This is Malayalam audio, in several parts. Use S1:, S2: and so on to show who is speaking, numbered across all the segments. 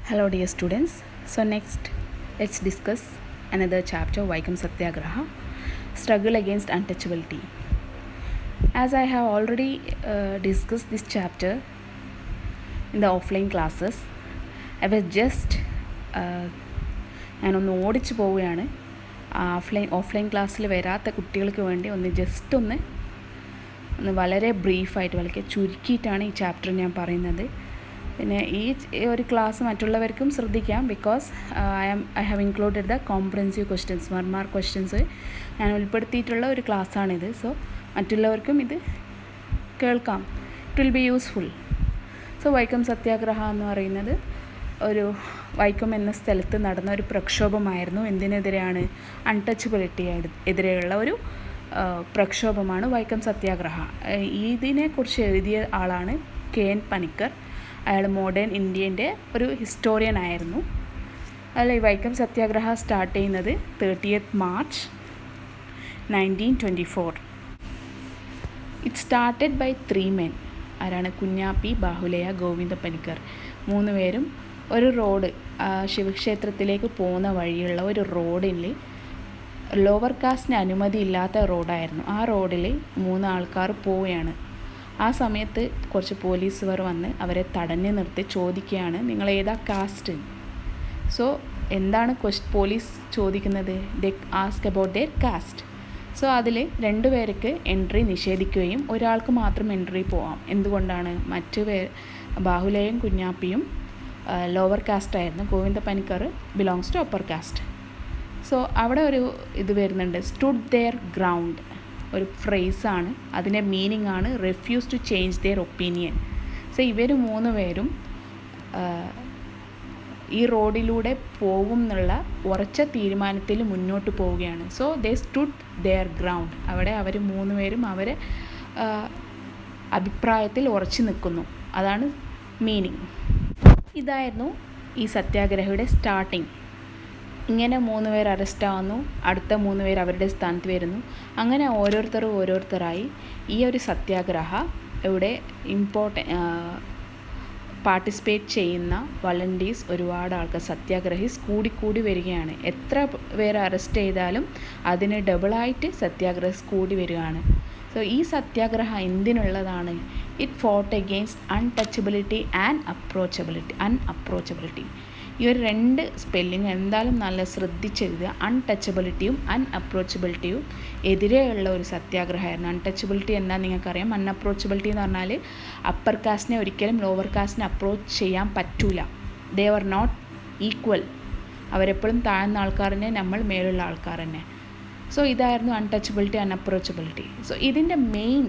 S1: Hello dear students. So next let's discuss another chapter, Vaikam Satyagraha, Struggle Against Untouchability. As I have already discussed this chapter in the offline classes, I was just ഞാനൊന്ന് ഓടിച്ചു പോവുകയാണ്. ഓഫ്ലൈൻ ക്ലാസ്സിൽ വരാത്ത കുട്ടികൾക്ക് വേണ്ടി ഒന്ന് വളരെ ബ്രീഫായിട്ട് വളരെ ചുരുക്കിയിട്ടാണ് ഈ ചാപ്റ്റർ ഞാൻ പറയുന്നത്. പിന്നെ ഈ ഒരു ക്ലാസ് മറ്റുള്ളവർക്കും ശ്രദ്ധിക്കാം. Because I have included the comprehensive questions, 1 mark questions ഞാൻ ഉൾപ്പെടുത്തിയിട്ടുള്ള ഒരു ക്ലാസ്സാണിത്. സോ മറ്റുള്ളവർക്കും ഇത് കേൾക്കാം. It will be useful. So Vaikom Satyagraha എന്ന് പറയുന്നത് വൈക്കം എന്ന സ്ഥലത്ത് നടന്ന ഒരു പ്രക്ഷോഭമായിരുന്നു. എന്തിനെതിരെയാണ്? അൺടച്ചബിലിറ്റി എതിരെയുള്ള ഒരു പ്രക്ഷോഭമാണ് വൈക്കം സത്യാഗ്രഹ. ഇതിനെക്കുറിച്ച് എഴുതിയ ആളാണ് KN പണിക്കർ. അയാൾ മോഡേൺ ഇന്ത്യൻ്റെ ഒരു ഹിസ്റ്റോറിയൻ ആയിരുന്നു. ഈ വൈക്കം സത്യാഗ്രഹ സ്റ്റാർട്ട് ചെയ്യുന്നത് 30th March 1924. It started by 3 men. ആരാണ്? കുഞ്ഞാപ്പി, ബാഹുലയ, ഗോവിന്ദ പണിക്കർ. 3 പേരും ഒരു റോഡ്, ശിവക്ഷേത്രത്തിലേക്ക് പോകുന്ന വഴിയുള്ള ഒരു റോഡിൽ, ലോവർ കാസ്റ്റിന് അനുമതി ഇല്ലാത്ത റോഡായിരുന്നു. ആ റോഡിൽ 3 ആൾക്കാർ പോവുകയാണ്. ആ സമയത്ത് കുറച്ച് പോലീസുകാർ വന്ന് അവരെ തടഞ്ഞു നിർത്തി ചോദിക്കുകയാണ്, നിങ്ങൾ ഏതാ കാസ്റ്റ്? സോ എന്താണ് പോലീസ് ചോദിക്കുന്നത്? They ask about their caste. So അതിൽ 2 പേർക്ക് എൻട്രി നിഷേധിക്കുകയും ഒരാൾക്ക് മാത്രം എൻട്രി പോവാം. എന്തുകൊണ്ടാണ്? ബാഹുലയും കുഞ്ഞാപ്പിയും ലോവർ കാസ്റ്റ് ആയിരുന്നു. Govinda Panicker belongs to upper caste. So അവിടെ ഒരു ഇത് വരുന്നുണ്ട്, സ്റ്റുഡ് ദെയർ ഗ്രൗണ്ട്, ഒരു ഫ്രേസാണ്. അതിൻ്റെ മീനിങ് ആണ് refuse to change their opinion. So ഇവർ 3 പേരും ഈ റോഡിലൂടെ പോകും എന്നുള്ള ഉറച്ച തീരുമാനത്തിൽ മുന്നോട്ട് പോവുകയാണ്. So they stood their ground. അവിടെ അവർ 3 പേരും അവരെ അഭിപ്രായത്തിൽ ഉറച്ചു നിൽക്കുന്നു. അതാണ് മീനിങ്. ഇതായിരുന്നു ഈ സത്യാഗ്രഹയുടെ സ്റ്റാർട്ടിങ്. ഇങ്ങനെ 3 പേർ അറസ്റ്റ് ആവുന്നു, അടുത്ത 3 പേർ അവരുടെ സ്ഥാനത്ത് വരുന്നു. അങ്ങനെ ഓരോരുത്തരായി ഈ ഒരു സത്യാഗ്രഹ ഇവിടെ പാർട്ടിസിപ്പേറ്റ് ചെയ്യുന്ന വളണ്ടിയേഴ്സ്, ഒരുപാട് ആൾക്കാർ, സത്യാഗ്രഹീസ് കൂടി വരികയാണ്. എത്ര പേർ അറസ്റ്റ് ചെയ്താലും അതിന് ഡബിളായിട്ട് സത്യാഗ്രഹീസ് കൂടി വരികയാണ്. സോ ഈ സത്യാഗ്രഹ എന്തിനുള്ളതാണ്? It fought against untouchability and unapproachability. ഈ ഒരു 2 സ്പെല്ലിങ് എന്തായാലും നല്ല ശ്രദ്ധിച്ചെഴുതുക. അൺടച്ചബിലിറ്റിയും അൺഅപ്രോച്ചബിലിറ്റിയും എതിരെയുള്ള ഒരു സത്യാഗ്രഹമായിരുന്നു. അൺടച്ചബിലിറ്റി എന്താ നിങ്ങൾക്കറിയാം. അൺഅപ്രോച്ചബിലിറ്റി എന്ന് പറഞ്ഞാൽ അപ്പർ കാസ്റ്റിനെ ഒരിക്കലും ലോവർ കാസ്റ്റിനെ അപ്രോച്ച് ചെയ്യാൻ പറ്റൂല. They are not equal. അവരെപ്പോഴും താഴ്ന്ന ആൾക്കാർ തന്നെ, നമ്മൾ മേലുള്ള ആൾക്കാർ തന്നെ. സോ ഇതായിരുന്നു അൺടച്ചബിലിറ്റി, അൺഅപ്രോച്ചബിലിറ്റി. സോ ഇതിൻ്റെ മെയിൻ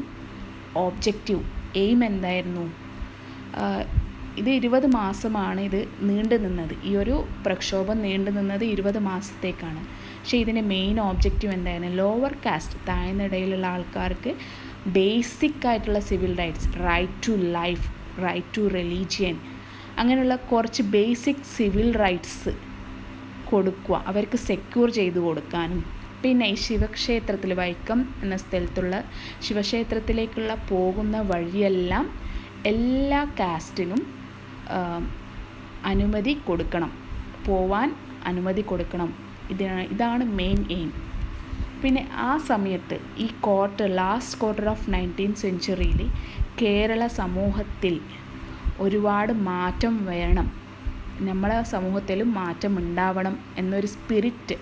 S1: ഓബ്ജക്റ്റീവ്, എയിം എന്തായിരുന്നു? ഇത് 20 മാസമാണ് ഇത് നീണ്ടു നിന്നത്. ഈ ഒരു പ്രക്ഷോഭം നീണ്ടു നിന്നത് 20 മാസത്തേക്കാണ്. പക്ഷേ ഇതിൻ്റെ മെയിൻ ഓബ്ജക്റ്റീവ് എന്തായിരുന്നു? ലോവർ കാസ്റ്റ്, താഴ്ന്നിടയിലുള്ള ആൾക്കാർക്ക് ബേസിക് ആയിട്ടുള്ള civil rights, right to life, right to religion, അങ്ങനെയുള്ള കുറച്ച് ബേസിക് സിവിൽ റൈറ്റ്സ് കൊടുക്കുക, അവർക്ക് സെക്യൂർ ചെയ്ത് കൊടുക്കാനും. പിന്നെ ഈ ശിവക്ഷേത്രത്തിൽ, വൈക്കം എന്ന സ്ഥലത്തുള്ള ശിവക്ഷേത്രത്തിലേക്കുള്ള പോകുന്ന വഴിയെല്ലാം എല്ലാ കാസ്റ്റിനും അനുമതി കൊടുക്കണം, പോവാൻ അനുമതി കൊടുക്കണം. ഇതാണ് മെയിൻ എയിം. പിന്നെ ആ സമയത്ത് ഈ last quarter of 19th century Kerala സമൂഹത്തിൽ ഒരുപാട് മാറ്റം വരണം, നമ്മളെ സമൂഹത്തിലും മാറ്റം ഉണ്ടാവണം എന്നൊരു സ്പിരിറ്റ്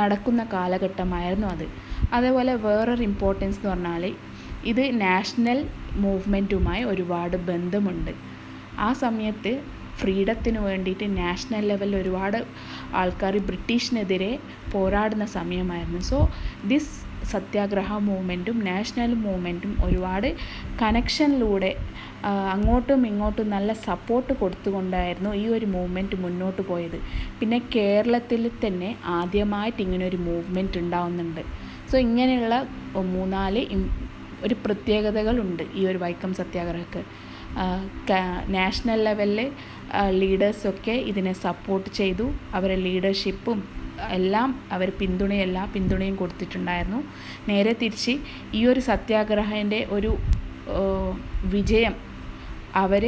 S1: നടക്കുന്ന കാലഘട്ടമായിരുന്നു അത്. അതേപോലെ വേറൊരു ഇമ്പോർട്ടൻസ് എന്ന് പറഞ്ഞാൽ ഇത് നാഷണൽ മൂവ്മെൻറ്റുമായി ഒരുപാട് ബന്ധമുണ്ട്. ആ സമയത്ത് ഫ്രീഡത്തിന് വേണ്ടിയിട്ട് നാഷണൽ ലെവലിൽ ഒരുപാട് ആൾക്കാർ ബ്രിട്ടീഷിനെതിരെ പോരാടുന്ന സമയമായിരുന്നു. സോ ദിസ് സത്യാഗ്രഹ മൂവ്മെൻറ്റും നാഷണൽ മൂവ്മെൻറ്റും ഒരുപാട് കണക്ഷനിലൂടെ അങ്ങോട്ടും ഇങ്ങോട്ടും നല്ല സപ്പോർട്ട് കൊടുത്തുകൊണ്ടായിരുന്നു ഈ ഒരു മൂവ്മെൻറ്റ് മുന്നോട്ട് പോയത്. പിന്നെ കേരളത്തിൽ തന്നെ ആദ്യമായിട്ട് ഇങ്ങനൊരു മൂവ്മെൻറ്റ് ഉണ്ടാവുന്നുണ്ട്. സോ ഇങ്ങനെയുള്ള 3-4 ഒരു പ്രത്യേകതകളുണ്ട് ഈ ഒരു വൈക്കം സത്യാഗ്രഹക്ക്. നാഷണൽ ലെവലിൽ ലീഡേഴ്സൊക്കെ ഇതിനെ സപ്പോർട്ട് ചെയ്തു. അവരെ ലീഡർഷിപ്പും എല്ലാം അവർ പിന്തുണയും കൊടുത്തിട്ടുണ്ടായിരുന്നു. നേരെ തിരിച്ച് ഈ ഒരു സത്യാഗ്രഹൻ്റെ ഒരു വിജയം അവർ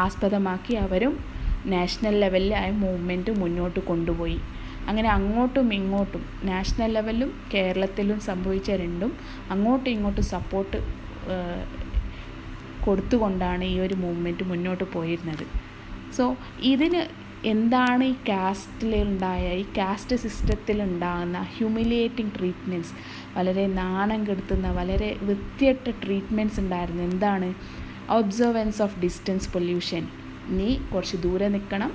S1: ആസ്പദമാക്കി അവരും നാഷണൽ ലെവലിൽ ആ മൂവ്മെൻറ്റ് മുന്നോട്ട് കൊണ്ടുപോയി. അങ്ങനെ അങ്ങോട്ടും ഇങ്ങോട്ടും നാഷണൽ ലെവലിലും കേരളത്തിലും സംഭവിച്ച രണ്ടും അങ്ങോട്ടും ഇങ്ങോട്ടും സപ്പോർട്ട് കൊടുത്തുകൊണ്ടാണ് ഈ ഒരു മൂവ്മെൻറ്റ് മുന്നോട്ട് പോയിരുന്നത്. സോ ഇതിന് എന്താണ് ഈ കാസ്റ്റ് സിസ്റ്റത്തിലുണ്ടാകുന്ന ഹ്യൂമിലിയേറ്റിംഗ് ട്രീറ്റ്മെൻറ്റ്സ്, വളരെ നാണം കെടുത്തുന്ന വളരെ വൃത്തികെട്ട ട്രീറ്റ്മെൻറ്റ്സ് ഉണ്ടായിരുന്നു. എന്താണ്? Observance of distance pollution. നീ കുറച്ച് ദൂരെ നിൽക്കണം,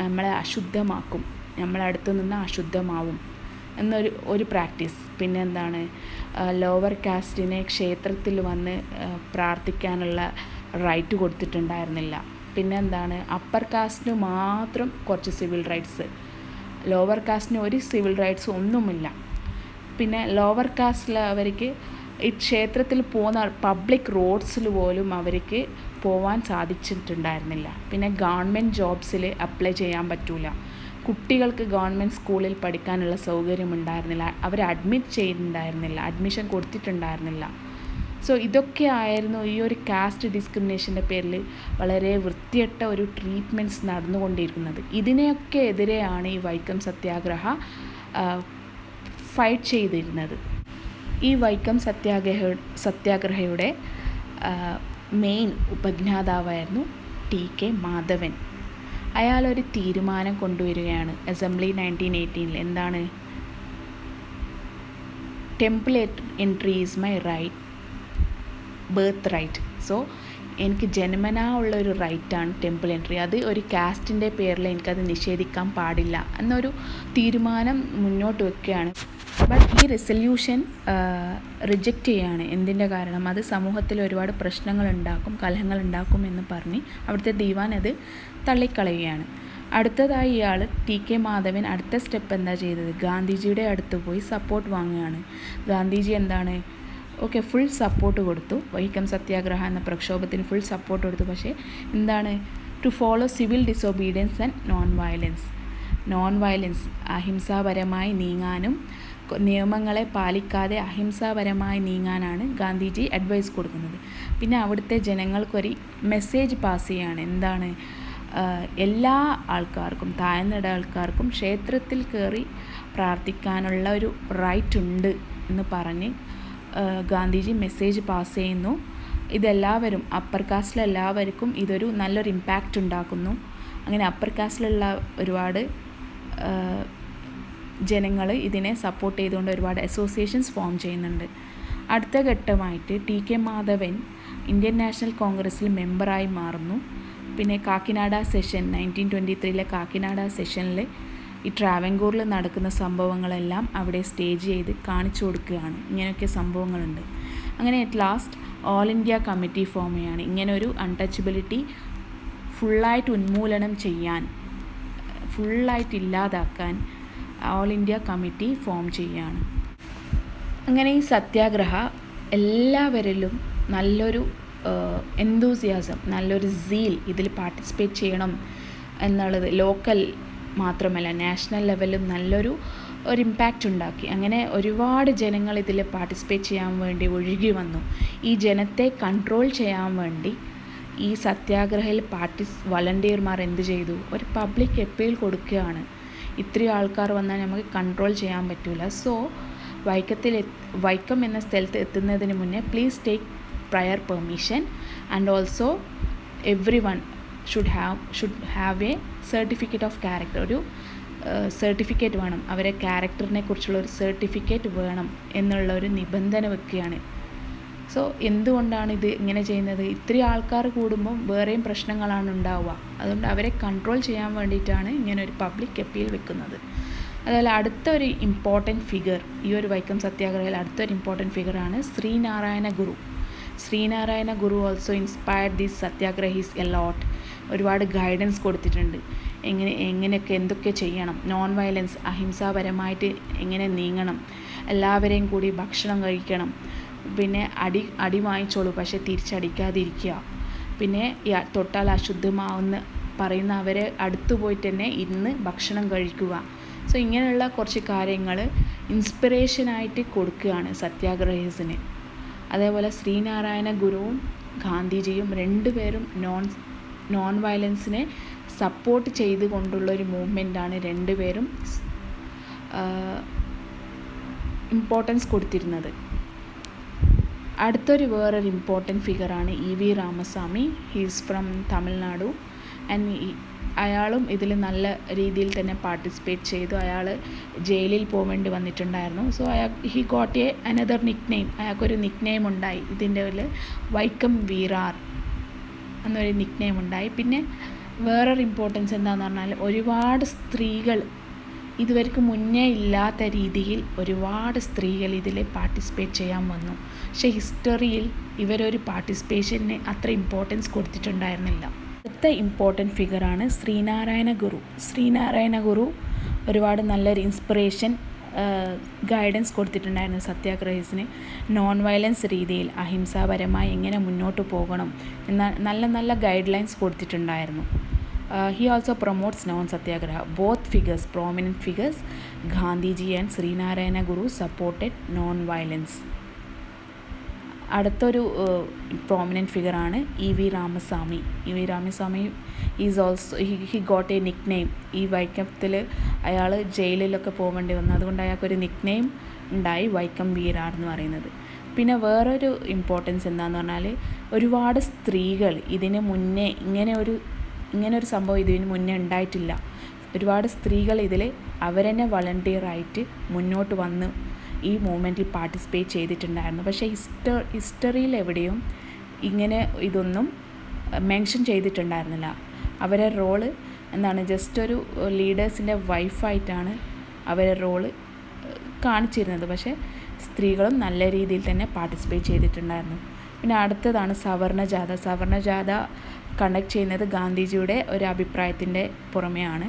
S1: നമ്മളെ അശുദ്ധമാക്കും, നമ്മളടുത്ത് നിന്ന് അശുദ്ധമാവും എന്നൊരു പ്രാക്ടീസ്. പിന്നെ എന്താണ്? ലോവർ കാസ്റ്റിനെ ക്ഷേത്രത്തിൽ വന്ന് പ്രാർത്ഥിക്കാനുള്ള റൈറ്റ് കൊടുത്തിട്ടുണ്ടായിരുന്നില്ല. പിന്നെ എന്താണ്? അപ്പർ കാസ്റ്റിന് മാത്രം കുറച്ച് സിവിൽ റൈറ്റ്സ്, ലോവർ കാസ്റ്റിന് ഒരു സിവിൽ റൈറ്റ്സ് ഒന്നുമില്ല. പിന്നെ ലോവർ കാസ്റ്റിൽ അവർക്ക് ഈ ക്ഷേത്രത്തിൽ പോകുന്ന പബ്ലിക് റോഡ്സിൽ പോലും അവർക്ക് പോകാൻ സാധിച്ചിട്ടുണ്ടായിരുന്നില്ല. പിന്നെ ഗവൺമെൻറ് ജോബ്സിൽ അപ്ലൈ ചെയ്യാൻ പറ്റില്ല, കുട്ടികൾക്ക് ഗവൺമെൻറ് സ്കൂളിൽ പഠിക്കാനുള്ള സൗകര്യം ഉണ്ടായിരുന്നില്ല, അവർ അഡ്മിറ്റ് ചെയ്തിട്ടുണ്ടായിരുന്നില്ല, അഡ്മിഷൻ കൊടുത്തിട്ടുണ്ടായിരുന്നില്ല. സോ ഇതൊക്കെ ആയിരുന്നു ഈ ഒരു കാസ്റ്റ് ഡിസ്ക്രിമിനേഷൻ്റെ പേരിൽ വളരെ വൃത്തികെട്ട ഒരു ട്രീറ്റ്മെൻറ്റ്സ് നടന്നുകൊണ്ടിരിക്കുന്നത്. ഇതിനെയൊക്കെ എതിരെയാണ് ഈ വൈക്കം ഫൈറ്റ് ചെയ്തിരുന്നത്. ഈ വൈക്കം സത്യാഗ്രഹയുടെ മെയിൻ ഉപജ്ഞാതാവായിരുന്നു ടി.കെ. മാധവൻ. അയാളൊരു തീരുമാനം കൊണ്ടുവരികയാണ് അസംബ്ലി 1918. എന്താണ്? Temple entry is my right, birth right. So എനിക്ക് ജന്മനാ ഉള്ളൊരു റൈറ്റാണ് ടെമ്പിൾ എൻട്രി. അത് ഒരു കാസ്റ്റിൻ്റെ പേരിൽ എനിക്കത് നിഷേധിക്കാൻ പാടില്ല എന്നൊരു തീരുമാനം മുന്നോട്ട് വയ്ക്കുകയാണ്. ബട്ട് ഈ റെസൊല്യൂഷൻ റിജക്റ്റ് ചെയ്യുകയാണ്. എന്തിൻ്റെ കാരണം? അത് സമൂഹത്തിൽ ഒരുപാട് പ്രശ്നങ്ങളുണ്ടാക്കും, കലഹങ്ങളുണ്ടാക്കും എന്ന് പറഞ്ഞ് അവിടുത്തെ ദിവാൻ അത് തള്ളിക്കളയുകയാണ്. അടുത്തതായി ഇയാൾ ടി.കെ. മാധവൻ അടുത്ത സ്റ്റെപ്പ് എന്താ ചെയ്തത്? ഗാന്ധിജിയുടെ അടുത്ത് പോയി സപ്പോർട്ട് വാങ്ങുകയാണ്. ഗാന്ധിജി എന്താണ്? ഫുൾ സപ്പോർട്ട് കൊടുത്തു, വൈക്കം സത്യാഗ്രഹ എന്ന പ്രക്ഷോഭത്തിന് ഫുൾ സപ്പോർട്ട് കൊടുത്തു. പക്ഷേ എന്താണ്? To follow civil disobedience and non violence, അഹിംസാപരമായി നീങ്ങാനും നിയമങ്ങളെ പാലിക്കാതെ അഹിംസാപരമായി നീങ്ങാനാണ് ഗാന്ധിജി അഡ്വൈസ് കൊടുക്കുന്നത്. പിന്നെ അവിടുത്തെ ജനങ്ങൾക്കൊരു മെസ്സേജ് പാസ് ചെയ്യുകയാണ്. എന്താണ്? എല്ലാ ആൾക്കാർക്കും, താഴ്ന്നിട ആൾക്കാർക്കും ക്ഷേത്രത്തിൽ കയറി പ്രാർത്ഥിക്കാനുള്ള ഒരു റൈറ്റ് ഉണ്ട് എന്ന് പറഞ്ഞ് ഗാന്ധിജി മെസ്സേജ് പാസ് ചെയ്യുന്നു. ഇതെല്ലാവരും, അപ്പർ കാസ്റ്റിലെല്ലാവർക്കും ഇതൊരു നല്ലൊരു ഇമ്പാക്റ്റ് ഉണ്ടാക്കുന്നു. അങ്ങനെ അപ്പർ കാസ്റ്റിലുള്ള ഒരുപാട് ജനങ്ങൾ ഇതിനെ സപ്പോർട്ട് ചെയ്തുകൊണ്ട് ഒരുപാട് അസോസിയേഷൻസ് ഫോം ചെയ്യുന്നുണ്ട്. അടുത്ത ഘട്ടമായിട്ട് ടി.കെ. മാധവൻ ഇന്ത്യൻ നാഷണൽ കോൺഗ്രസ്സിൽ മെമ്പറായി മാറുന്നു. പിന്നെ കാക്കിനാഡ സെഷൻ 1923 കാക്കിനാഡ സെഷനിൽ ഈ ട്രാവൻകൂറിൽ നടക്കുന്ന സംഭവങ്ങളെല്ലാം അവിടെ സ്റ്റേജ് ചെയ്ത് കാണിച്ചു കൊടുക്കുകയാണ്. ഇങ്ങനെയൊക്കെ സംഭവങ്ങളുണ്ട്. അങ്ങനെ at last all India committee form ചെയ്യുകയാണ്. ഇങ്ങനെ ഒരു അൺടച്ചബിലിറ്റി ഫുള്ളായിട്ട് ഉന്മൂലനം ചെയ്യാൻ, ഫുള്ളായിട്ട് ഇല്ലാതാക്കാൻ ഓൾ ഇന്ത്യ കമ്മിറ്റി ഫോം ചെയ്യുകയാണ്. അങ്ങനെ ഈ സത്യാഗ്രഹ എല്ലാവരിലും നല്ലൊരു എന്തൂസിയാസം, നല്ലൊരു സീൽ, ഇതിൽ പാർട്ടിസിപ്പേറ്റ് ചെയ്യണം എന്നുള്ളത് ലോക്കൽ മാത്രമല്ല നാഷണൽ ലെവലിലും നല്ലൊരു ഇമ്പാക്റ്റ് ഉണ്ടാക്കി. അങ്ങനെ ഒരുപാട് ജനങ്ങൾ ഇതിൽ പാർട്ടിസിപ്പേറ്റ് ചെയ്യാൻ വേണ്ടി ഒഴുകി വന്നു. ഈ ജനത്തെ കൺട്രോൾ ചെയ്യാൻ വേണ്ടി ഈ സത്യാഗ്രഹയിൽ വളണ്ടിയർമാർ എന്ത് ചെയ്തു? ഒരു പബ്ലിക് അപ്പീൽ കൊടുക്കുകയാണ്. ഇത്രയും ആൾക്കാർ വന്നാൽ നമുക്ക് കൺട്രോൾ ചെയ്യാൻ പറ്റില്ല. സോ വൈക്കം എന്ന സ്ഥലത്ത് എത്തുന്നതിന് മുന്നേ please take prayer permission and also every one should have A certificate of character. ഒരു സർട്ടിഫിക്കറ്റ് വേണം, അവരെ ക്യാരക്ടറിനെ കുറിച്ചുള്ള ഒരു സർട്ടിഫിക്കറ്റ് വേണം എന്നുള്ള ഒരു നിബന്ധന വെക്കുകയാണ്. സോ എന്തുകൊണ്ടാണ് ഇത് ഇങ്ങനെ ചെയ്യുന്നത്? ഇത്രയും ആൾക്കാർ കൂടുമ്പം വേറെയും പ്രശ്നങ്ങളാണ് ഉണ്ടാവുക. അതുകൊണ്ട് അവരെ കൺട്രോൾ ചെയ്യാൻ വേണ്ടിയിട്ടാണ് ഇങ്ങനെ ഒരു പബ്ലിക് അപ്പീൽ വെക്കുന്നത്. അതുപോലെ അടുത്തൊരു ഇമ്പോർട്ടൻറ്റ് ഫിഗർ, ഈ ഒരു വൈക്കം സത്യാഗ്രഹയിൽ അടുത്തൊരു ഇമ്പോർട്ടൻറ്റ് ഫിഗറാണ് Sree Narayana Guru. Sree Narayana Guru also inspired these satyagrahis a lot. ഒരുപാട് ഗൈഡൻസ് കൊടുത്തിട്ടുണ്ട്. എങ്ങനെയൊക്കെ എന്തൊക്കെ ചെയ്യണം, നോൺ വയലൻസ്, അഹിംസാപരമായിട്ട് എങ്ങനെ നീങ്ങണം, എല്ലാവരെയും കൂടി ഭക്ഷണം കഴിക്കണം, പിന്നെ അടി വാങ്ങിച്ചോളൂ പക്ഷേ തിരിച്ചടിക്കാതിരിക്കുക, പിന്നെ തൊട്ടാൽ അശുദ്ധമാവുന്ന പറയുന്ന അവരെ അടുത്ത് പോയിട്ട് തന്നെ ഇരുന്ന് ഭക്ഷണം കഴിക്കുക. സോ ഇങ്ങനെയുള്ള കുറച്ച് കാര്യങ്ങൾ ഇൻസ്പിറേഷനായിട്ട് കൊടുക്കുകയാണ് സത്യാഗ്രഹീസിന്. അതേപോലെ ശ്രീനാരായണ ഗുരുവും ഗാന്ധിജിയും രണ്ടുപേരും നോൺ വയലൻസിനെ സപ്പോർട്ട് ചെയ്തുകൊണ്ടുള്ളൊരു മൂവ്മെൻറ്റാണ് രണ്ടുപേരും ഇമ്പോർട്ടൻസ് കൊടുത്തിരുന്നത്. വേറൊരു ഇമ്പോർട്ടൻറ്റ് ഫിഗറാണ് E V Ramaswamy. He's from Tamil Nadu and അയാളും ഇതിൽ നല്ല രീതിയിൽ തന്നെ പാർട്ടിസിപ്പേറ്റ് ചെയ്തു. അയാൾ ജയിലിൽ പോവേണ്ടി വന്നിട്ടുണ്ടായിരുന്നു. So he got another Nick name. അയാൾക്കൊരു നിക് നെയിം ഉണ്ടായി. ഇതിൻ്റെ ഉള്ളിൽ വൈക്കം വീരാർ എന്നൊരു നിക് നെയിം ഉണ്ടായി. പിന്നെ വേറൊരു ഇമ്പോർട്ടൻസ് എന്താണെന്ന് പറഞ്ഞാൽ ഒരുപാട് സ്ത്രീകൾ ഇതുവരെക്ക് മുന്നേ ഇല്ലാത്ത രീതിയിൽ ഒരുപാട് സ്ത്രീകൾ ഇതിൽ പാർട്ടിസിപ്പേറ്റ് ചെയ്യാൻ വന്നു. പക്ഷേ ഹിസ്റ്ററിയിൽ ഇവരൊരു പാർട്ടിസിപ്പേഷന് അത്ര ഇമ്പോർട്ടൻസ് കൊടുത്തിട്ടുണ്ടായിരുന്നില്ല. അടുത്ത ഇമ്പോർട്ടൻറ്റ് ഫിഗറാണ് ശ്രീനാരായണ ഗുരു. ശ്രീനാരായണ ഗുരു ഒരുപാട് നല്ലൊരു ഇൻസ്പിറേഷൻ ഗൈഡൻസ് കൊടുത്തിട്ടുണ്ടായിരുന്നു സത്യാഗ്രഹീസിന്. നോൺ വയലൻസ് രീതിയിൽ അഹിംസാപരമായി എങ്ങനെ മുന്നോട്ട് പോകണം എന്ന നല്ല നല്ല ഗൈഡ് ലൈൻസ് കൊടുത്തിട്ടുണ്ടായിരുന്നു. He also promotes non-satyagraha. Both figures, prominent figures, Gandhiji and Srinarayana Guru supported non-violence. അടുത്തൊരു പ്രോമിനൻറ്റ് ഫിഗറാണ് E V Ramaswamy. E V Ramaswamy is also he got a nick name. ഈ വൈക്കത്തിൽ അയാൾ ജയിലിലൊക്കെ പോകേണ്ടി വന്നു. അതുകൊണ്ട് അയാൾക്കൊരു നിക് നെയിം ഉണ്ടായി, വൈക്കം വീരാർ എന്ന് പറയുന്നത്. പിന്നെ വേറൊരു ഇമ്പോർട്ടൻസ് എന്താണെന്ന് പറഞ്ഞാൽ ഒരുപാട് സ്ത്രീകൾ ഇതിന് മുന്നേ ഇങ്ങനൊരു സംഭവം ഇതിന് മുന്നേ ഉണ്ടായിട്ടില്ല. ഒരുപാട് സ്ത്രീകൾ ഇതിൽ അവരെന്നെ വളണ്ടിയറായിട്ട് മുന്നോട്ട് വന്ന് ഈ മൂവ്മെൻറ്റിൽ പാർട്ടിസിപ്പേറ്റ് ചെയ്തിട്ടുണ്ടായിരുന്നു. പക്ഷേ ഹിസ്റ്ററിയിൽ എവിടെയും ഇങ്ങനെ ഇതൊന്നും മെൻഷൻ ചെയ്തിട്ടുണ്ടായിരുന്നില്ല. അവരെ റോള് ജസ്റ്റ് ഒരു ലീഡേഴ്സിൻ്റെ വൈഫായിട്ടാണ് അവരെ റോള് കാണിച്ചിരുന്നത്. പക്ഷേ സ്ത്രീകളും നല്ല രീതിയിൽ തന്നെ പാർട്ടിസിപ്പേറ്റ് ചെയ്തിട്ടുണ്ടായിരുന്നു. പിന്നെ അടുത്തതാണ് സവർണജാഥ. സവർണജാഥ കണ്ടക്ട് ചെയ്യുന്നത് ഗാന്ധിജിയുടെ ഒരു അഭിപ്രായത്തിൻ്റെ പുറമെയാണ്.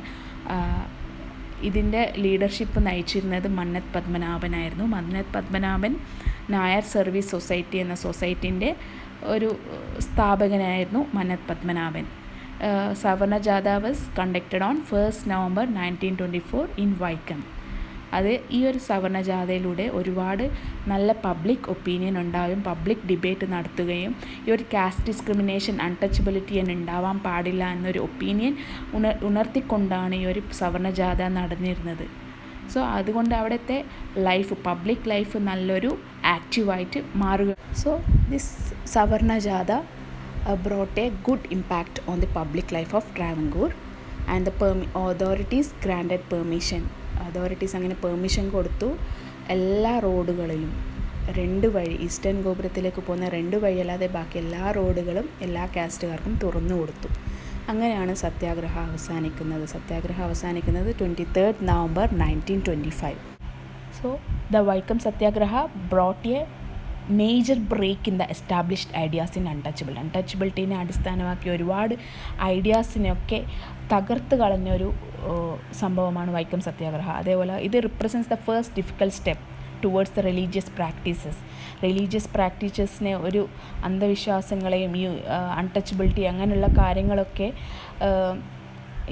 S1: ഇതിൻ്റെ ലീഡർഷിപ്പ് നയിച്ചിരുന്നത് മന്നത്ത് പത്മനാഭനായിരുന്നു. മന്നത്ത് പത്മനാഭൻ നായർ സർവീസ് സൊസൈറ്റി എന്ന സൊസൈറ്റീൻ്റെ ഒരു സ്ഥാപകനായിരുന്നു Mannath Padmanabhan. Savarna Jatha was conducted on 1 November 1924 in Vaikom. അത് ഈ ഒരു സവർണജാഥയിലൂടെ ഒരുപാട് നല്ല പബ്ലിക് ഒപ്പീനിയൻ ഉണ്ടാവുകയും പബ്ലിക് ഡിബേറ്റ് നടത്തുകയും ഈ ഒരു കാസ്റ്റ് ഡിസ്ക്രിമിനേഷൻ അൺടച്ചബിലിറ്റി ഉണ്ടാവാൻ പാടില്ല എന്നൊരു ഒപ്പീനിയൻ ഉണർത്തിക്കൊണ്ടാണ് ഈ ഒരു സവർണജാഥ നടന്നിരുന്നത്. സോ അതുകൊണ്ട് അവിടുത്തെ പബ്ലിക് ലൈഫ് നല്ലൊരു ആക്റ്റീവായിട്ട് മാറുക. So this Savarna Jatha brought a good impact on the public life of Travancore and the authorities granted permission. Authorities അങ്ങനെ പെർമിഷൻ കൊടുത്തു. എല്ലാ റോഡുകളിലും 2 വഴി, ഈസ്റ്റേൺ ഗോപുരത്തിലേക്ക് പോകുന്ന 2 വഴി അല്ലാതെ ബാക്കി എല്ലാ റോഡുകളും എല്ലാ കാസ്റ്റുകാർക്കും തുറന്നു കൊടുത്തു. അങ്ങനെയാണ് സത്യാഗ്രഹം അവസാനിക്കുന്നത്. 23rd November 1925. So the Vaikom Satyagraha brought a major break in the established ideas in അൺടച്ചബിലിറ്റീനെ അടിസ്ഥാനമാക്കി ഒരുപാട് ഐഡിയാസിനെയൊക്കെ തകർത്ത് കളഞ്ഞൊരു സംഭവമാണ് വൈക്കം സത്യാഗ്രഹ. അതേപോലെ ഇത് represents the first difficult step towards the religious പ്രാക്ടീസസിനെ ഒരു അന്ധവിശ്വാസങ്ങളെയും ഈ അൺടച്ചബിലിറ്റി അങ്ങനെയുള്ള കാര്യങ്ങളൊക്കെ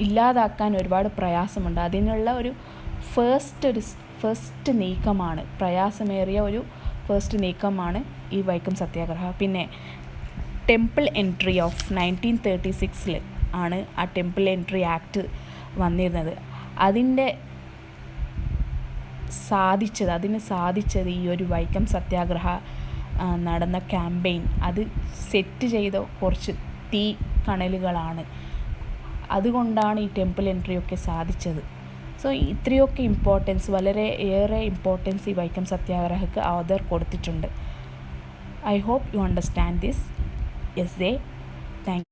S1: ഇല്ലാതാക്കാൻ ഒരുപാട് പ്രയാസമുണ്ട്. അതിനുള്ള ഒരു ഫസ്റ്റ് നീക്കമാണ്, പ്രയാസമേറിയ ഒരു ഫസ്റ്റ് നീക്കമാണ് ഈ വൈക്കം സത്യാഗ്രഹ. പിന്നെ ടെമ്പിൾ എൻട്രി ഓഫ് 1936 ആണ് ആ ടെമ്പിൾ എൻട്രി ആക്ട് വന്നിരുന്നത്. അതിന് സാധിച്ചത് ഈ ഒരു വൈക്കം സത്യാഗ്രഹ നടന്ന ക്യാമ്പയിൻ അത് സെറ്റ് ചെയ്ത കുറച്ച് തീ കണലുകളാണ്. അതുകൊണ്ടാണ് ഈ ടെമ്പിൾ എൻട്രി ഒക്കെ സാധിച്ചത്. സോ ഇത്രയൊക്കെ വളരെ ഏറെ ഇമ്പോർട്ടൻസ് ഈ വൈക്കം സത്യാഗ്രഹക്ക് ഓഥർ കൊടുത്തിട്ടുണ്ട്. I hope you understand this essay. Thank you.